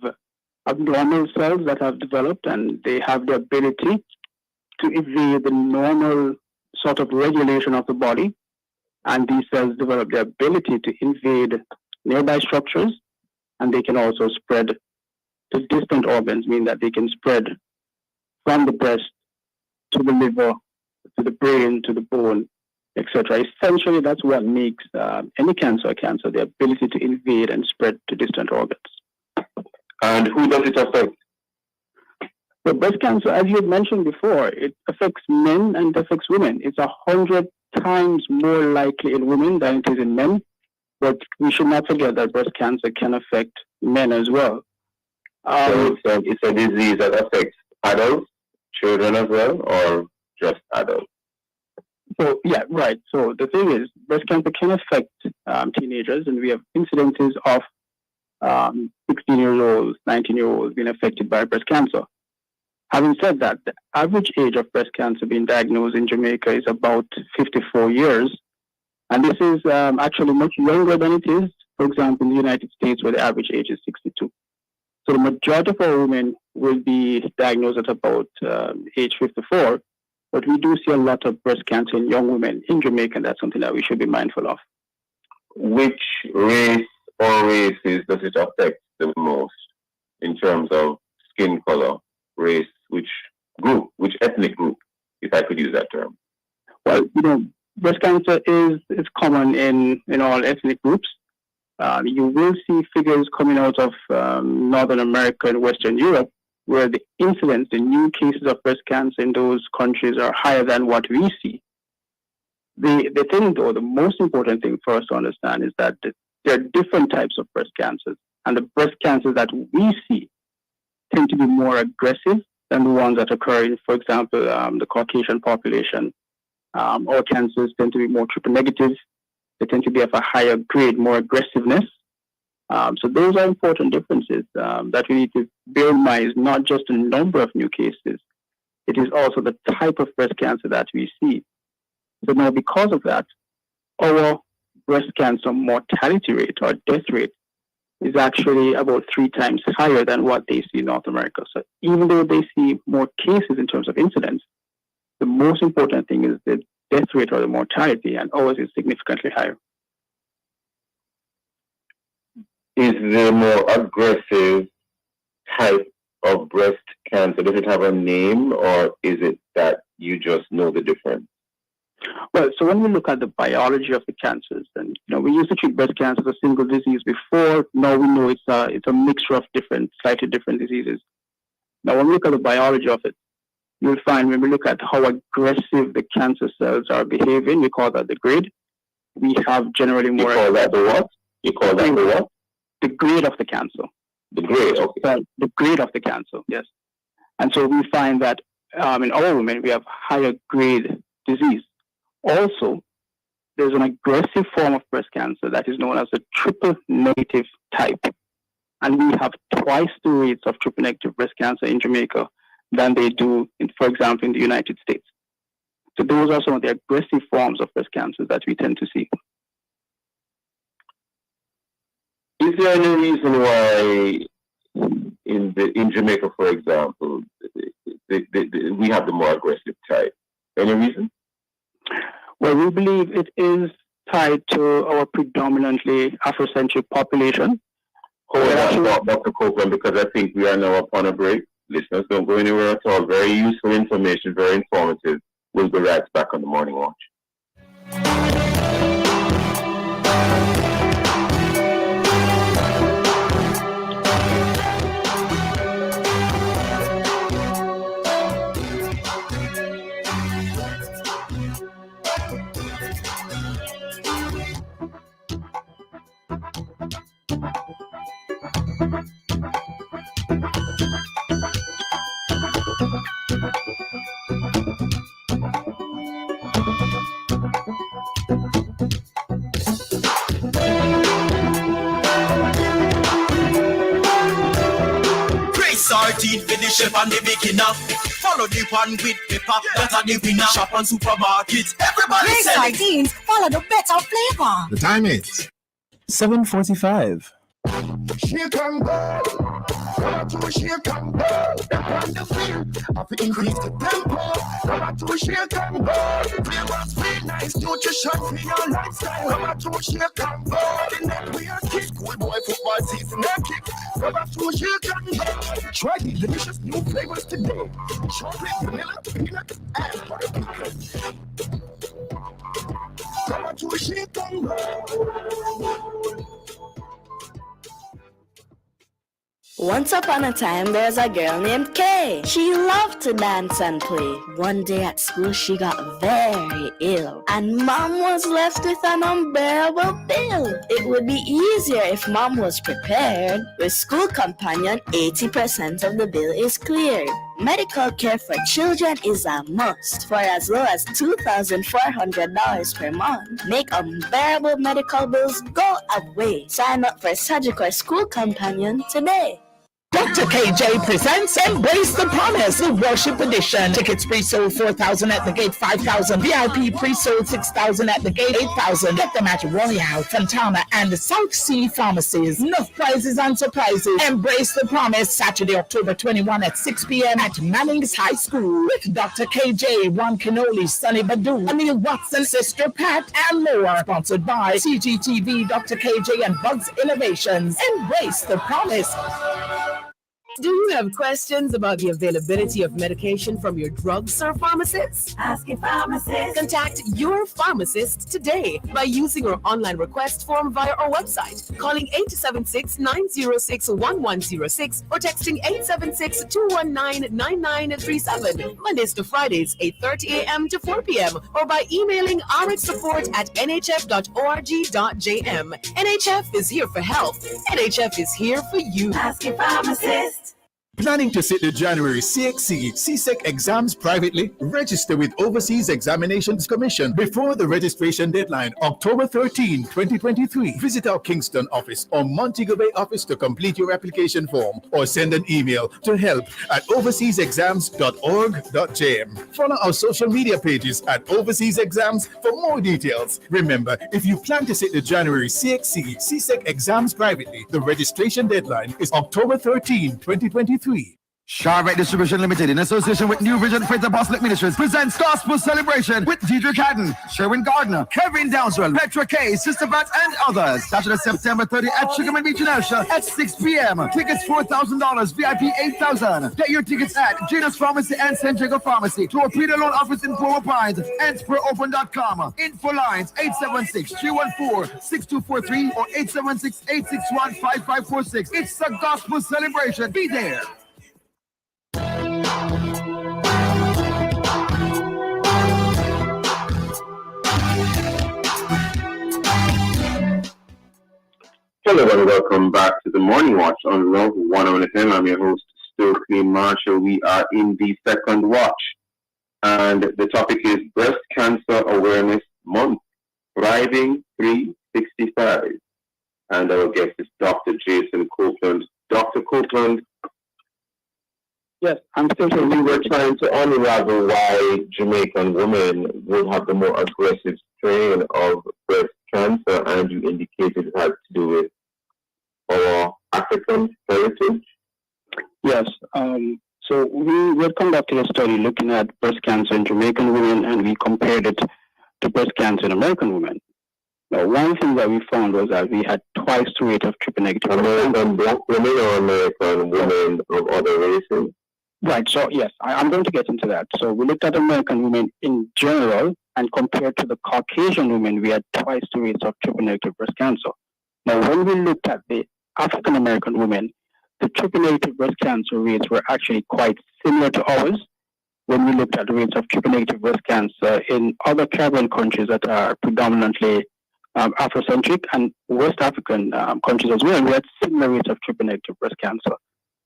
S: abnormal cells that have developed and they have the ability to evade the normal sort of regulation of the body. And these cells develop the ability to invade nearby structures, and they can also spread to distant organs, meaning that they can spread from the breast to the liver, to the brain, to the bone, etc. Essentially, that's what makes any cancer a cancer, the ability to invade and spread to distant organs.
C: And who does it affect?
S: So breast cancer, as you had mentioned before, it affects men and it affects women. It's 100 times more likely in women than it is in men. But we should not forget that breast cancer can affect men as well.
C: So it's a disease that affects adults, children as well, or just adults?
S: So, yeah, right. So the thing is, breast cancer can affect teenagers, and we have incidences of 16-year-olds, 19-year-olds being affected by breast cancer. Having said that, the average age of breast cancer being diagnosed in Jamaica is about 54 years. And this is actually much younger than it is, for example, in the United States, where the average age is 62. So the majority of our women will be diagnosed at about age 54, but we do see a lot of breast cancer in young women in Jamaica, and that's something that we should be mindful of.
C: Which race or races does it affect the most in terms of skin color, race, which group, which ethnic group, if I could use that term?
S: Well, breast cancer is common in all ethnic groups. You will see figures coming out of Northern America and Western Europe where the incidence, the new cases of breast cancer in those countries are higher than what we see. The thing, though, the most important thing for us to understand is that there are different types of breast cancers, and the breast cancers that we see tend to be more aggressive than the ones that occur in, for example, the Caucasian population. Our cancers tend to be more triple negative. They tend to be of a higher grade, more aggressiveness. So those are important differences that we need to bear in mind. Is not just the number of new cases, it is also the type of breast cancer that we see. So now, because of that, our breast cancer mortality rate or death rate is actually about 3 times higher than what they see in North America. So even though they see more cases in terms of incidence, the most important thing is the death rate or the mortality, and ours is significantly higher.
C: Is the more aggressive type of breast cancer, does it have a name, or is it that you just know the difference?
S: Well, so when we look at the biology of the cancers, and we used to treat breast cancer as a single disease before. Now we know it's a mixture of slightly different diseases. Now, when we look at the biology of it, you'll find when we look at how aggressive the cancer cells are behaving, we call that the grade. We have generally more.
C: You call that the what? You call that the what?
S: The grade of the cancer.
C: The grade, okay.
S: The grade of the cancer, yes. And so we find that in our women, we have higher grade disease. Also, there's an aggressive form of breast cancer that is known as the triple negative type. And we have twice the rates of triple negative breast cancer in Jamaica than they do, for example, in the United States. So those are some of the aggressive forms of breast cancer that we tend to see.
C: Is there any reason why in Jamaica, for example, we have the more aggressive type? Any reason?
S: Well, we believe it is tied to our predominantly Afrocentric population.
C: Dr. Copeland, because I think we are now upon a break. Listeners, don't go anywhere at all. Very useful information, very informative. We'll be right back on the Morning Watch.
D: 13 for the chef and the beginner. Follow the one with pepper, that are the winner. Shop on supermarkets, everybody
E: Great
D: selling.
E: sardines, follow the better flavor.
B: The time is
A: 7:45.
Q: Shake and go. Come to shake and go. Step on the field. Have to increase the tempo. Come to shake and go. Flavors sweet, nice nutrition for your lifestyle. Come to shake and go. The net we are kick. Good boy football season and kick. Come to shake and go. Try the delicious new flavors today. Chocolate, vanilla, peanut, and butter pecan. Come to shake and go.
O: Once upon a time, there's a girl named Kay. She loved to dance and play. One day at school, she got very ill, and Mom was left with an unbearable bill. It would be easier if Mom was prepared. With School Companion, 80% of the bill is cleared. Medical care for children is a must for as low as $2,400 per month. Make unbearable medical bills go away. Sign up for Surgical School Companion today.
M: Dr. KJ presents Embrace the Promise, the Worship Edition. Tickets pre-sold $4,000 at the gate, $5,000. VIP pre-sold $6,000 at the gate, $8,000. Get them at Royale, Fontana, and the South Sea Pharmacies. Enough prizes and surprises. Embrace the Promise, Saturday, October 21 at 6 p.m. at Manning's High School. With Dr. KJ, Ron Canoli, Sonny Badu, Anil Watson, Sister Pat, and more. Sponsored by CGTV, Dr. KJ, and Bugs Innovations. Embrace the Promise.
E: Do you have questions about the availability of medication from your drugstore pharmacist? Ask your pharmacist. Contact your pharmacist today by using our online request form via our website, calling 876-906-1106 or texting 876-219-9937. Mondays to Fridays, 8:30 a.m. to 4 p.m. or by emailing rxsupport@nhf.org.jm. NHF is here for health. NHF is here for you. Ask your pharmacist.
I: Planning to sit the January CXC CSEC exams privately? Register with Overseas Examinations Commission before the registration deadline, October 13, 2023. Visit our Kingston office or Montego Bay office to complete your application form or send an email to help@overseasexams.org.jm. Follow our social media pages at Overseas Exams for more details. Remember, if you plan to sit the January CXC CSEC exams privately, the registration deadline is October 13, 2023.
T: Charvet Distribution Limited, in association with New Vision Faith Apostolic Ministries, presents Gospel Celebration with Deidre Cadden, Sherwin Gardner, Kevin Downswell, Petra Kay, Sister Pat, and others. Saturday, September 30 at Sugarman Beach Inertia at 6 p.m. Tickets $4,000, VIP $8,000. Get your tickets at Gina's Pharmacy and St. Jacob Pharmacy, to our Peter Loan office in Polo Pines, and sporopen.com. Info lines 876-314-6243 or 876-861-5546. It's the Gospel Celebration. Be there.
C: Hello and welcome back to the Morning Watch on Love 101 FM. I'm your host, Stokeley Marshall. We are in the second watch, and the topic is Breast Cancer Awareness Month, Thriving 365. And our guest is Dr. Jason Copeland. Dr. Copeland.
S: Yes, I'm still here.
C: We were trying to unravel why Jamaican women would have the more aggressive strain of breast cancer, and you indicated it had to do with our African heritage.
S: Yes. So we conducted a study looking at breast cancer in Jamaican women, and we compared it to breast cancer in American women. Now, one thing that we found was that we had twice the rate of triple negative.
C: American black women or American women of other races?
S: Right. So, yes, I'm going to get into that. So we looked at American women in general, and compared to the Caucasian women, we had twice the rates of triple negative breast cancer. Now, when we looked at the African American women, the triple negative breast cancer rates were actually quite similar to ours. When we looked at the rates of triple negative breast cancer in other Caribbean countries that are predominantly Afrocentric and West African countries as well, we had similar rates of triple negative breast cancer.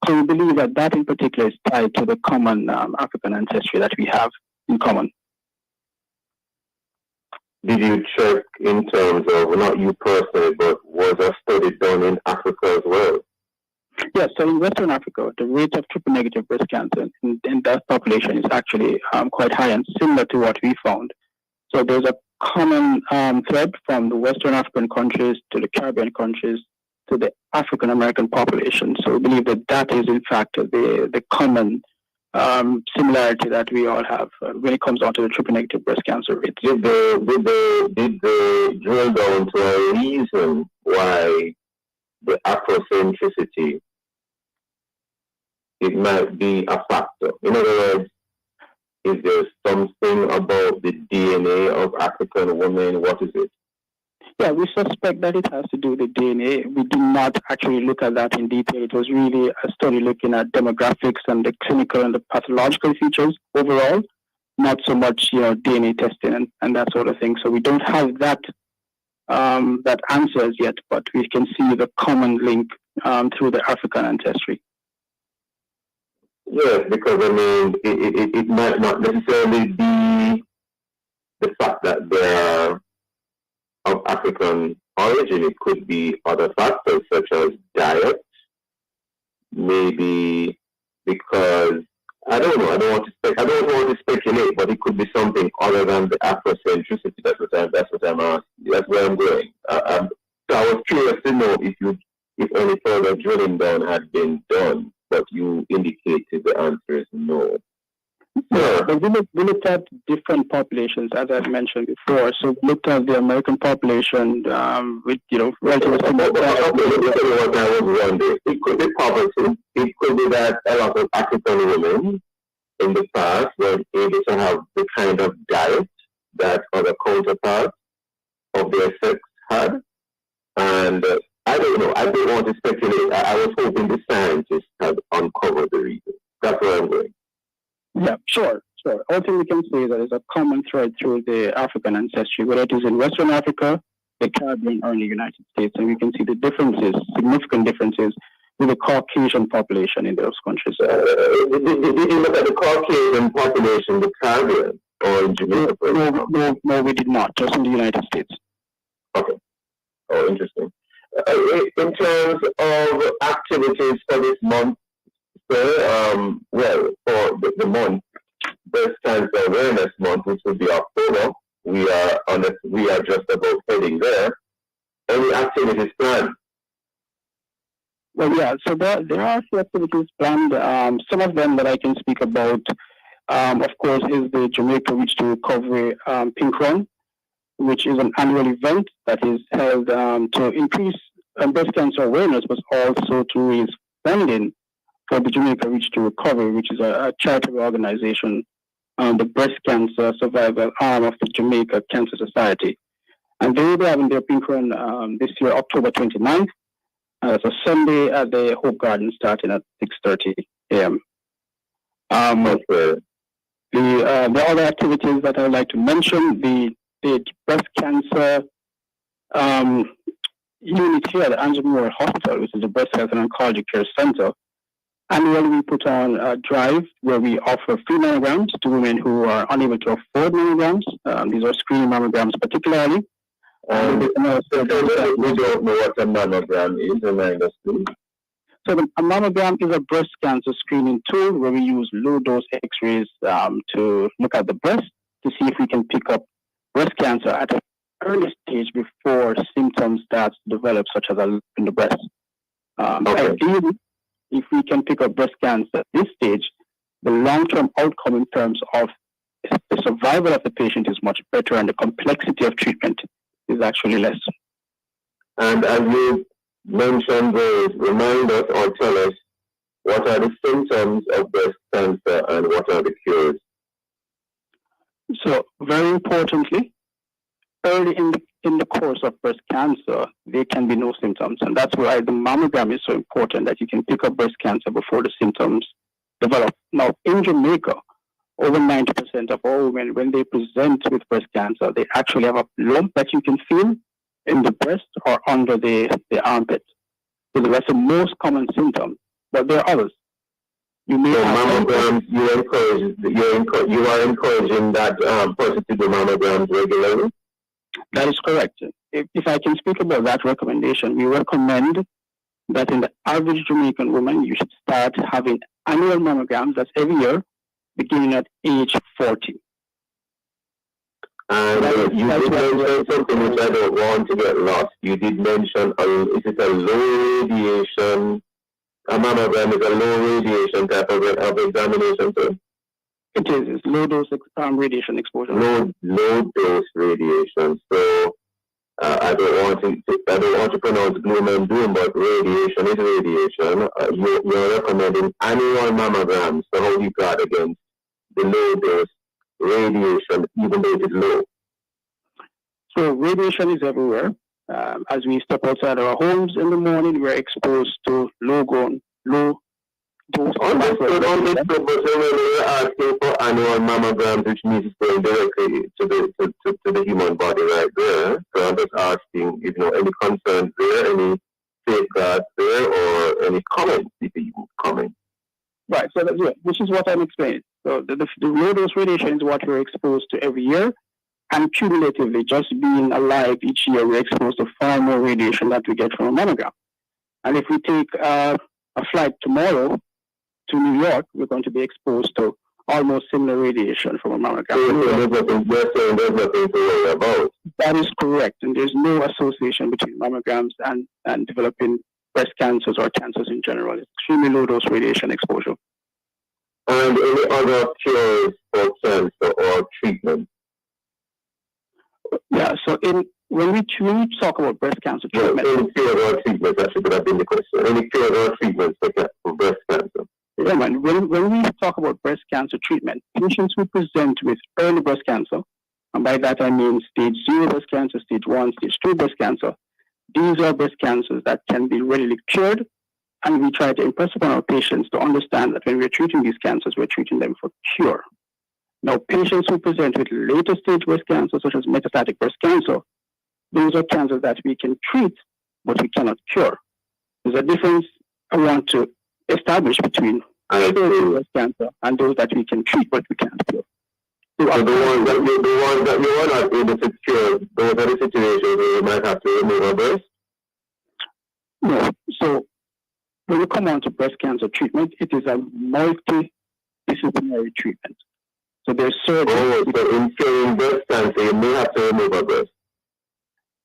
S: So we believe that that in particular is tied to the common African ancestry that we have in common.
C: Did you check in terms of, not you personally, but was a study done in Africa as well?
S: Yes, so in Western Africa, the rate of triple-negative breast cancer in that population is actually quite high and similar to what we found. So there's a common thread from the Western African countries to the Caribbean countries to the African American population. So we believe that that is in fact the common similarity that we all have when it comes down to the triple negative breast cancer rate.
C: Did they drill down to a reason why the Afrocentricity it might be a factor? In other words, is there something about the DNA of African women? What is it?
S: Yeah, we suspect that it has to do with the DNA. We did not actually look at that in detail. It was really a study looking at demographics and the clinical and the pathological features overall, not so much DNA testing and that sort of thing. So we don't have that answers yet, but we can see the common link through the African ancestry.
C: Yes, because I mean, it might not necessarily be the fact that they are of African origin. It could be other factors such as diet, maybe because I don't know. I don't want to speculate, but it could be something other than the Afrocentricity. That's what I'm asking. That's where I'm going. So I was curious to know if any further drilling down had been done. But you indicated the answer is no.
S: Yeah, but we looked at different populations, as I mentioned before. So we looked at the American population with, relatively similar.
C: What I was wondering, it could be poverty. It could be that a lot of African women in the past were able to have the kind of diet that other counterparts of their sex had. And I don't know. I don't want to speculate. I was hoping the scientists had uncovered the reason. That's where I'm going.
S: Yeah, sure. All thing we can say is that there's a common thread through the African ancestry, whether it is in Western Africa, the Caribbean, or in the United States. And we can see the differences, significant differences, with the Caucasian population in those countries.
C: Did you look at the Caucasian population in the Caribbean or in Jamaica?
S: No, we did not. Just in the United States.
C: Okay. Oh, interesting. In terms of activities for this month, for the month, Breast Cancer Awareness Month, which will be October, we are just about heading there. Any activities planned?
S: Well, yeah. So there are a few activities planned. Some of them that I can speak about, of course, is the Jamaica Reach to Recovery Pink Run, which is an annual event that is held to increase breast cancer awareness, but also to raise funding for the Jamaica Reach to Recovery, which is a charitable organization, the breast cancer survival arm of the Jamaica Cancer Society. And they will be having their Pink Run this year, October 29th. It's a Sunday at the Hope Garden, starting at 6:30 a.m. The other activities that I would like to mention, the breast cancer unit here at the Angela Memorial Hospital, which is the Breast Health and Oncology Care Center. Annually, we put on a drive where we offer free mammograms to women who are unable to afford mammograms. These are screening mammograms particularly.
C: We don't know what a mammogram is, remind us, please.
S: So a mammogram is a breast cancer screening tool where we use low-dose X-rays to look at the breast to see if we can pick up breast cancer at an early stage before symptoms start to develop, such as a lump in the breast. Ideally, if we can pick up breast cancer at this stage, the long-term outcome in terms of the survival of the patient is much better, and the complexity of treatment is actually less.
C: And as you mentioned, remind us or tell us what are the symptoms of breast cancer and what are the cures?
S: So, very importantly, early in the course of breast cancer, there can be no symptoms. And that's why the mammogram is so important, that you can pick up breast cancer before the symptoms develop. Now, in Jamaica, over 90% of all women, when they present with breast cancer, they actually have a lump that you can feel in the breast or under the armpit. So that's the most common symptom. But there are others. You may
C: mammograms, you are encouraging that person to do mammograms regularly?
S: That is correct. If I can speak about that recommendation, we recommend that in the average Jamaican woman, you should start having annual mammograms, that's every year, beginning at age 40.
C: And you did mention something which I don't want to get lost. You did mention, is it a low radiation, a mammogram is a low radiation type of examination too?
S: It is. It's low dose radiation exposure.
C: Low dose radiation. So I don't want to pronounce gloom and doom, but radiation is radiation. You're recommending annual mammograms to how you guard against the low dose radiation, even though it is low.
S: So radiation is everywhere. As we step outside our homes in the morning, we're exposed to low dose.
C: Understood, but when we're asking for annual mammograms, which means it's going directly to the human body right there. So I'm just asking, any concerns there, any safeguards there, or any comments, if you comment.
S: Right, so which is what I'm explaining. So the low dose radiation is what we're exposed to every year, and cumulatively, just being alive each year, we're exposed to far more radiation that we get from a mammogram. And if we take a flight tomorrow to New York, we're going to be exposed to almost similar radiation from a mammogram.
C: There's nothing to worry about.
S: That is correct, and there's no association between mammograms and developing breast cancers or cancers in general. It's extremely low dose radiation exposure.
C: And any other cures for cancer or treatment?
S: Yeah, so when we talk about breast cancer treatment...
C: Any cures or treatment, that should have been the question. Any cures or treatment for breast cancer?
S: Yeah, man. When we talk about breast cancer treatment, patients who present with early breast cancer, and by that I mean stage 0 breast cancer, stage 1, stage 2 breast cancer, these are breast cancers that can be readily cured, and we try to impress upon our patients to understand that when we're treating these cancers, we're treating them for cure. Now, patients who present with later stage breast cancer, such as metastatic breast cancer, those are cancers that we can treat, but we cannot cure. There's a difference I want to establish between breast cancer and those that we can treat, but we can't cure.
C: So the ones that you are not able to cure, those are the situations where you might have to remove a breast?
S: No. So when we come on to breast cancer treatment, it is a multidisciplinary treatment. So there's surgery.
C: So in curing breast cancer, you may have to remove a breast.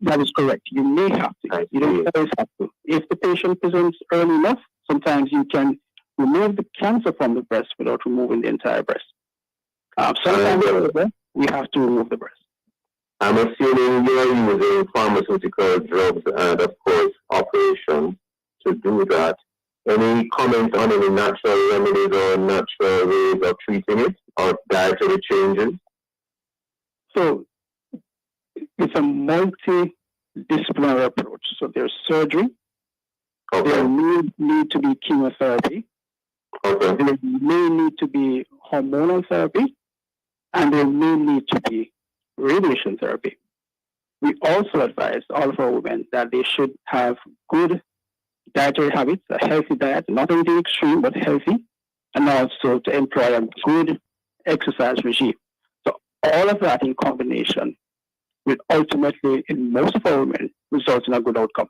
S: That is correct. You may have to. You don't always have to. If the patient presents early enough, sometimes you can remove the cancer from the breast without removing the entire breast. Sometimes we have to remove the breast.
C: I'm assuming you're using pharmaceutical drugs and, of course, operations to do that. Any comment on any natural remedies or natural ways of treating it or dietary changes?
S: So it's a multidisciplinary approach. So there's surgery. Okay. There may need to be chemotherapy. Okay. There may need to be hormonal therapy. And there may need to be radiation therapy. We also advise all of our women that they should have good dietary habits, a healthy diet, not anything extreme, but healthy, and also to employ a good exercise regime. So all of that in combination will ultimately, in most of our women, result in a good outcome.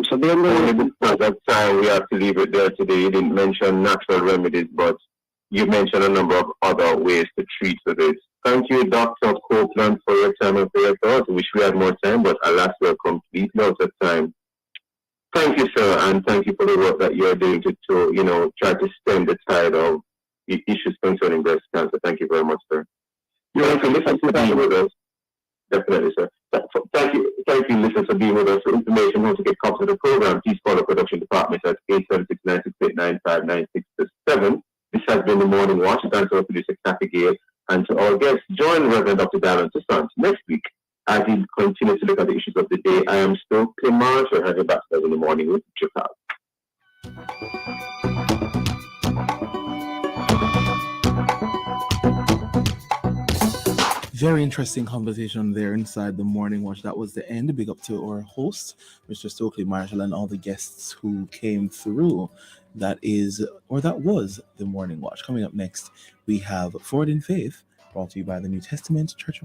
S: So then
C: at that time we have to leave it there today. You didn't mention natural remedies, but you mentioned a number of other ways to treat for this. Thank you, Dr. Copeland, for your time and for your thoughts. I wish we had more time, but alas, we're completely out of time. Thank you, sir, and thank you for the work that you're doing to try to stem the tide of issues concerning breast cancer. Thank you very much, sir. You're welcome. Listen for being with us. Definitely, sir. Thank you, listeners, for being with us. For information, how to get copies of the program, please call the production department at 876-968-9596-7. This has been the Morning Watch. Thanks to our producer, Kathy Gale, and to our guests. Join Reverend Dr. Darren Toussaint next week as he continues to look at the issues of the day. I am Stokeley Marshall, having back in the morning with Chicago.
A: Very interesting conversation there inside the Morning Watch. That was the end. Big up to our host, Mr. Stokeley Marshall, and all the guests who came through. That was the Morning Watch. Coming up next, we have Forward in Faith, brought to you by the New Testament Church of